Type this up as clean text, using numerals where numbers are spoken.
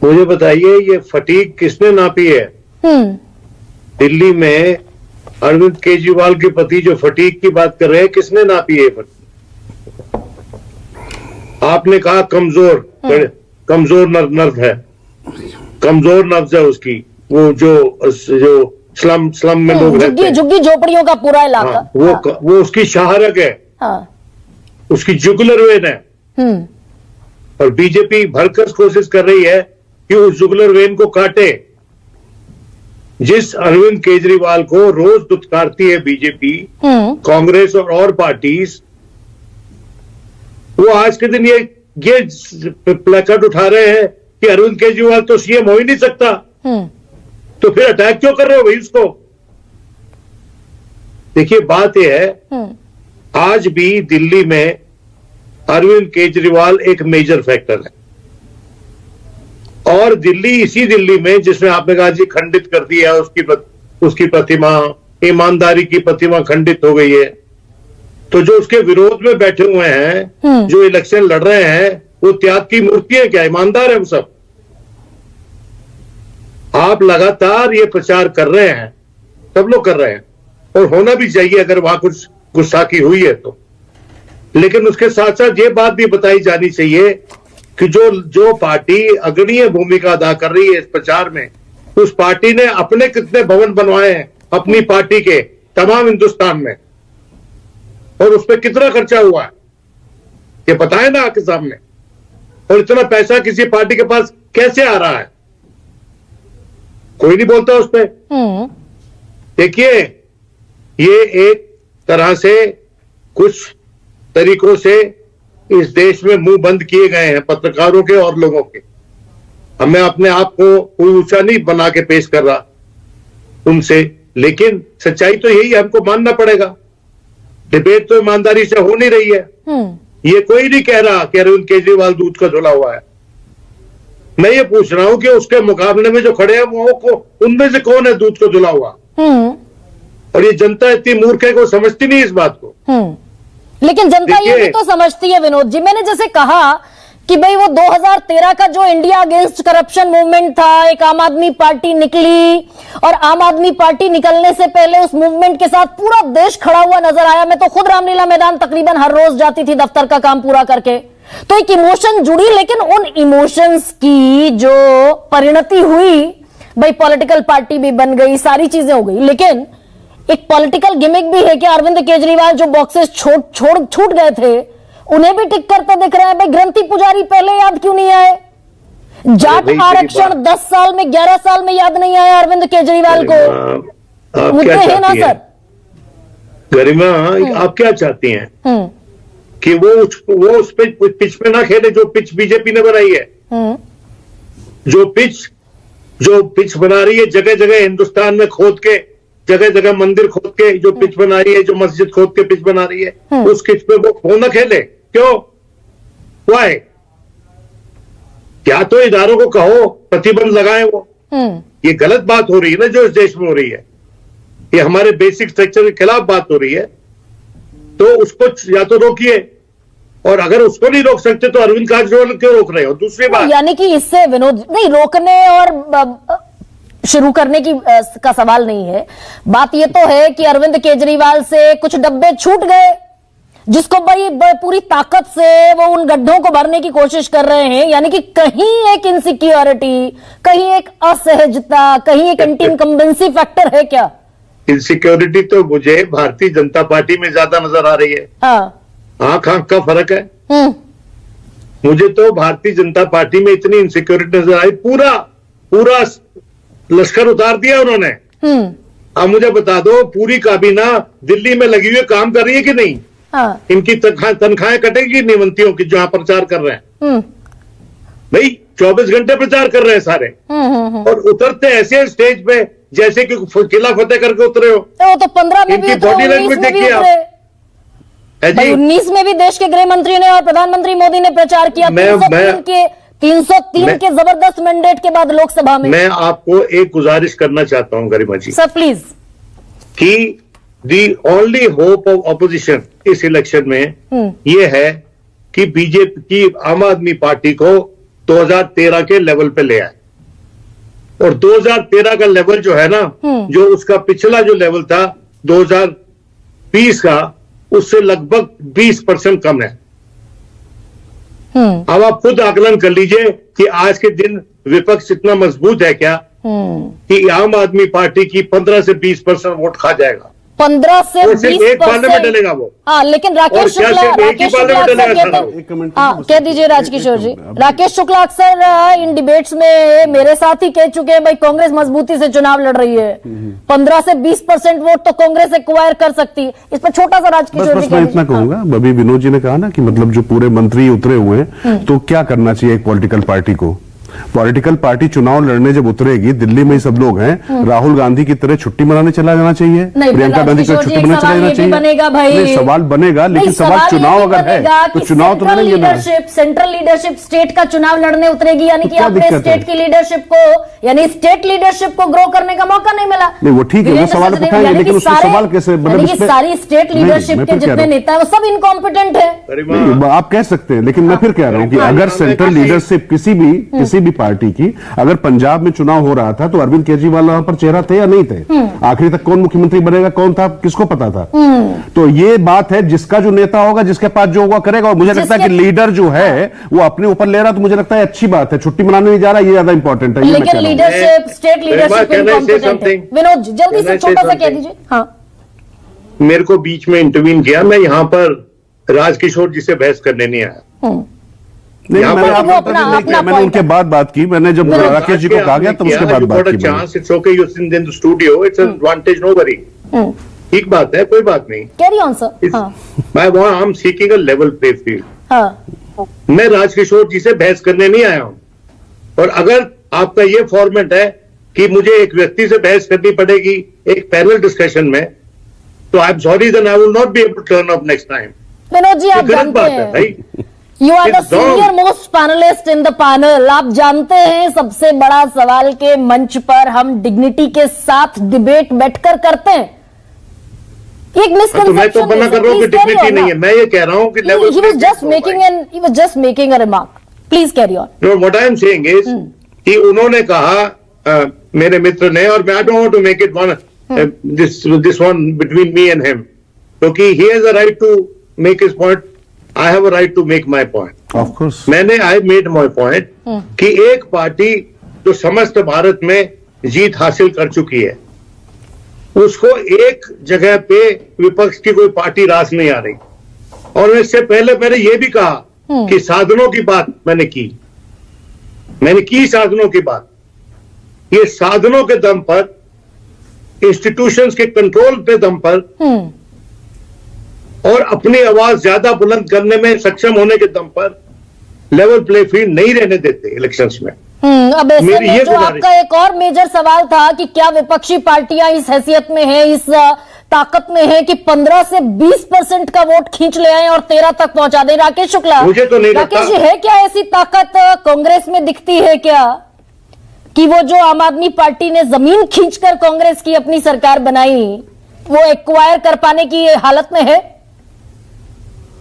मुझे बताइए ये फटीक किसने नापी है? दिल्ली में अरविंद केजरीवाल के पति जो फटीक की बात कर रहे हैं, किसने नापी है फटीक? आपने कहा कमजोर नर्व है, कमजोर नर्व है उसकी, वो जो स्लम में लोग रहते हैं, झुग्गी झोपड़ियों का पूरा इलाका। हाँ, वो उसकी शाहरग है। हाँ। उसकी जुगलर वेन है। और बीजेपी भरकस कोशिश कर रही है कि उस जुगलर वेन को काटे। जिस अरविंद केजरीवाल को रोज दुत्कारती है बीजेपी, कांग्रेस और पार्टीज, वो आज के दिन ये प्लेकार्ड उठा रहे हैं कि अरविंद केजरीवाल तो सीएम हो ही नहीं सकता, तो फिर अटैक क्यों कर रहे हो भाई उसको? देखिए बात यह है, आज भी दिल्ली में अरविंद केजरीवाल एक मेजर फैक्टर है। और इसी दिल्ली में जिसमें आपने कहा जी खंडित कर दिया उसकी प्रतिमा, ईमानदारी की प्रतिमा खंडित हो गई है, तो जो उसके विरोध में बैठे हुए हैं, जो इलेक्शन लड़ रहे हैं, वो त्याग की मूर्ति है क्या? ईमानदार है वो सब? आप लगातार ये प्रचार कर रहे हैं, सब लोग कर रहे हैं, और होना भी चाहिए अगर वहां कुछ गुस्ताखी हुई है तो। लेकिन उसके साथ साथ ये बात भी बताई जानी चाहिए कि जो पार्टी अग्रणीय भूमिका अदा कर रही है इस प्रचार में, उस पार्टी ने अपने कितने भवन बनवाए हैं अपनी पार्टी के तमाम हिंदुस्तान में, और उस पर कितना खर्चा हुआ है ये बताए ना आपके सामने। और इतना पैसा किसी पार्टी के पास कैसे आ रहा है? कोई नहीं बोलता उस पर। देखिए ये एक तरह से कुछ तरीकों से इस देश में मुंह बंद किए गए हैं पत्रकारों के और लोगों के। हमें अपने आप को कोई ऊंचा नहीं बना के पेश कर रहा उनसे, लेकिन सच्चाई तो यही है, हमको मानना पड़ेगा। डिबेट तो ईमानदारी से हो नहीं रही है। ये कोई नहीं कह रहा कि अरविंद केजरीवाल दूध का धुला हुआ है। मैं ये पूछ रहा हूं कि उसके मुकाबले में जो खड़े हैं वो उनमें से कौन है दूध को धुला हुआ? और ये जनता इतनी मूर्ख है कि वो समझती नहीं इस बात को। लेकिन जनता ये भी तो समझती है विनोद जी। मैंने जैसे कहा कि भाई वो 2013 का जो इंडिया अगेंस्ट करप्शन मूवमेंट था, एक आम आदमी पार्टी निकली, और आम आदमी पार्टी निकलने से पहले उस मूवमेंट के साथ पूरा देश खड़ा हुआ नजर आया। मैं तो खुद रामलीला मैदान तकरीबन हर रोज जाती थी दफ्तर का काम पूरा करके। तो एक इमोशन जुड़ी, लेकिन उन इमोशंस की जो परिणति हुई, भाई पॉलिटिकल पार्टी भी बन गई, सारी चीजें हो गई, लेकिन एक पॉलिटिकल गिमिक भी है कि अरविंद केजरीवाल जो बॉक्सेस छूट गए थे उन्हें भी टिक करते दिख रहे हैं। भाई ग्रंथी पुजारी पहले याद क्यों नहीं आए? जाट आरक्षण 10 साल में 11 साल में याद नहीं आया अरविंद केजरीवाल को। मुद्दे हैं ना सर? गरिमा आप क्या चाहती हैं कि वो उस पिच पे ना खेले जो पिच बीजेपी ने बनाई है? जो पिच बना रही है जगह जगह हिंदुस्तान में खोद के, जगह जगह मंदिर खोद के जो पिच बना रही है, जो मस्जिद खोद के पिच बना रही है, उस पिच पे वो न खेले क्यों? वाई? क्या तो इदारों को कहो प्रतिबंध लगाए वो। ये गलत बात हो रही है ना जो इस देश में हो रही है, ये हमारे बेसिक स्ट्रक्चर के खिलाफ बात हो रही है। तो उसको या तो रोकिए, और अगर उसको नहीं रोक सकते तो अरविंद केजरीवाल क्यों रोक रहे हो? दूसरी बात यानी कि इससे विनोद नहीं, रोकने और शुरू करने की का सवाल नहीं है। बात यह तो है कि अरविंद केजरीवाल से कुछ डब्बे छूट गए, जिसको भाई पूरी ताकत से वो उन गड्ढों को भरने की कोशिश कर रहे हैं। यानी कि कहीं एक इनसिक्योरिटी, कहीं एक असहजता, कहीं एक एंटी इनकम्बेंसी फैक्टर है क्या? इनसिक्योरिटी तो मुझे भारतीय जनता पार्टी में ज्यादा नजर आ रही है। आंख का फर्क है। मुझे तो भारतीय जनता पार्टी में इतनी इनसिक्योरिटी नजर आई, पूरा लश्कर उतार दिया उन्होंने। अब मुझे बता दो पूरी काबीना दिल्ली में लगी हुई काम कर रही है कि नहीं? इनकी तनख्वाहें कटेगी नहीं मंत्रियों की जो यहाँ प्रचार कर रहे हैं? भाई 24 घंटे प्रचार कर रहे हैं सारे, और उतरते ऐसे स्टेज पे जैसे कि किला फतेह करके उतरे हो। तो 15 में भी, बॉडी लैंग्वेज देखिए आप। 19 में भी देश के गृह मंत्री ने और प्रधानमंत्री मोदी ने प्रचार किया 303 के जबरदस्त मैंडेट के बाद लोकसभा में। मैं आपको एक गुजारिश करना चाहता हूं गरिमा जी सर प्लीज, कि the only hope of opposition इस इलेक्शन में ये है कि बीजेपी की आम आदमी पार्टी को 2013 के लेवल पे ले आए। और 2013 का लेवल जो है ना, जो उसका पिछला जो लेवल था 2020 का, उससे लगभग 20% कम है। अब आप खुद आकलन कर लीजिए कि आज के दिन विपक्ष इतना मजबूत है क्या कि आम आदमी पार्टी की 15 से 20% वोट खा जाएगा। 15 से 20% एक पार्लियामेंट डलेगा वो। हाँ, लेकिन राकेश शुक्ला हाँ कह दीजिए राजकिशोर जी। राकेश शुक्ला अक्सर इन डिबेट्स में मेरे साथ ही कह चुके हैं भाई कांग्रेस मजबूती से चुनाव लड़ रही है, 15 से 20% वोट तो कांग्रेस एक्वायर कर सकती है। इस पर छोटा सा राजकिशोर जी मैं इतना कहूंगा, अभी विनोद जी ने कहा ना कि मतलब जो पूरे मंत्री उतरे हुए हैं, तो क्या करना चाहिए एक पॉलिटिकल पार्टी को। पॉलिटिकल पार्टी चुनाव लड़ने जब उतरेगी, दिल्ली में ही सब लोग हैं, राहुल गांधी की तरह छुट्टी मनाने चला जाना चाहिए, प्रियंका गांधी की छुट्टी मनाने चला जाना चाहिए। बनेगा भाई, सवाल बनेगा, लेकिन सवाल चुनाव अगर है तो चुनाव तो लड़ेंगे ना। सेंट्रल लीडरशिप स्टेट का चुनाव लड़ने उतरेगी, यानी कि अपने स्टेट की लीडरशिप को, यानी स्टेट लीडरशिप को ग्रो करने का मौका नहीं मिला। नहीं वो ठीक है, वो सवाल उठाएंगे, लेकिन उसमें सवाल कैसे, मतलब सारी स्टेट लीडरशिप के जितने नेता है वो सब इनकॉम्पिटेंट है। आप कह सकते हैं, लेकिन मैं फिर कह रहा हूं कि अगर सेंट्रल लीडरशिप किसी भी पार्टी की, अगर पंजाब में चुनाव हो रहा था तो अरविंद केजरीवाल वहां पर चेहरा थे या नहीं थे? आखिरी तक कौन मुख्यमंत्री बनेगा, कौन था, किसको पता था? तो ये बात है, जिसका जो नेता होगा, जिसके पास जो होगा करेगा। और मुझे लगता है कि लीडर जो है वो अपने ऊपर ले रहा, तो मुझे लगता है अच्छी बात है। छुट्टी मनाने नहीं जा रहा, ये ज्यादा इंपॉर्टेंट है। लेकिन लीडरशिप, स्टेट लीडरशिप इनकॉम्पिटेंट है। विनोद जी जल्दी से छोटा सा कह दीजिए। हाँ, मेरे को बीच में इंटरवीन किया, मैं यहाँ पर राजकिशोर जी से बहस करने नहीं आया। नहीं, मैंने उनके बाद बात की, मैंने जब राकेश जी को कहा गया तो उसके बाद बात की। Chance it's okay, you sit in the studio, it's advantage no worry, ठीक बात है, कोई बात नहीं। Carry on sir. मैं I am seeking a level play field. मैं राजकिशोर जी से बहस करने नहीं आया हूं। और अगर आपका ये फॉर्मेट है कि मुझे एक व्यक्ति से बहस करनी पड़ेगी एक पैनल डिस्कशन में, तो I am sorry, then I will not be able to turn up next time. Vinod ji आप जानते हैं भाई, you are the senior most panellist in the panel. आप जानते हैं सबसे बड़ा सवाल के मंच पर हम डिग्निटी के साथ डिबेट बैठकर करते हैं। एक मिसकंसेप्शन, मैं तो मना कर रहा हूं कि डिग्निटी नहीं है, मैं ये कह रहा हूं कि level he was just making a remark. Please carry on. No, what I am saying is कि उन्होंने कहा मेरे मित्र ने, और I don't want to make it one this one between me and him, क्योंकि he has a right to make his point, I have a right to make my point. Of course. मैंने I made my point कि एक party जो समस्त भारत में जीत हासिल कर चुकी है, उसको एक जगह पे विपक्ष की कोई पार्टी रास नहीं आ रही। और इससे पहले मैंने ये भी कहा कि साधनों की बात मैंने की साधनों की बात। ये साधनों के दम पर, इंस्टीट्यूशंस के कंट्रोल पे दम पर, और अपनी आवाज ज्यादा बुलंद करने में सक्षम होने के दम पर लेवल प्ले फील्ड नहीं रहने देते इलेक्शंस में। अब ऐसे में जो आपका एक और मेजर सवाल था कि क्या विपक्षी पार्टियां इस हैसियत में है, इस ताकत में है कि 15 से 20% का वोट खींच ले आए और 13 तक पहुंचा दें। राकेश शुक्ला, मुझे तो नहीं राकेश जी, है क्या ऐसी ताकत कांग्रेस में दिखती है क्या कि वो जो आम आदमी पार्टी ने जमीन खींचकर कांग्रेस की अपनी सरकार बनाई, वो एक्वायर कर पाने की हालत में है?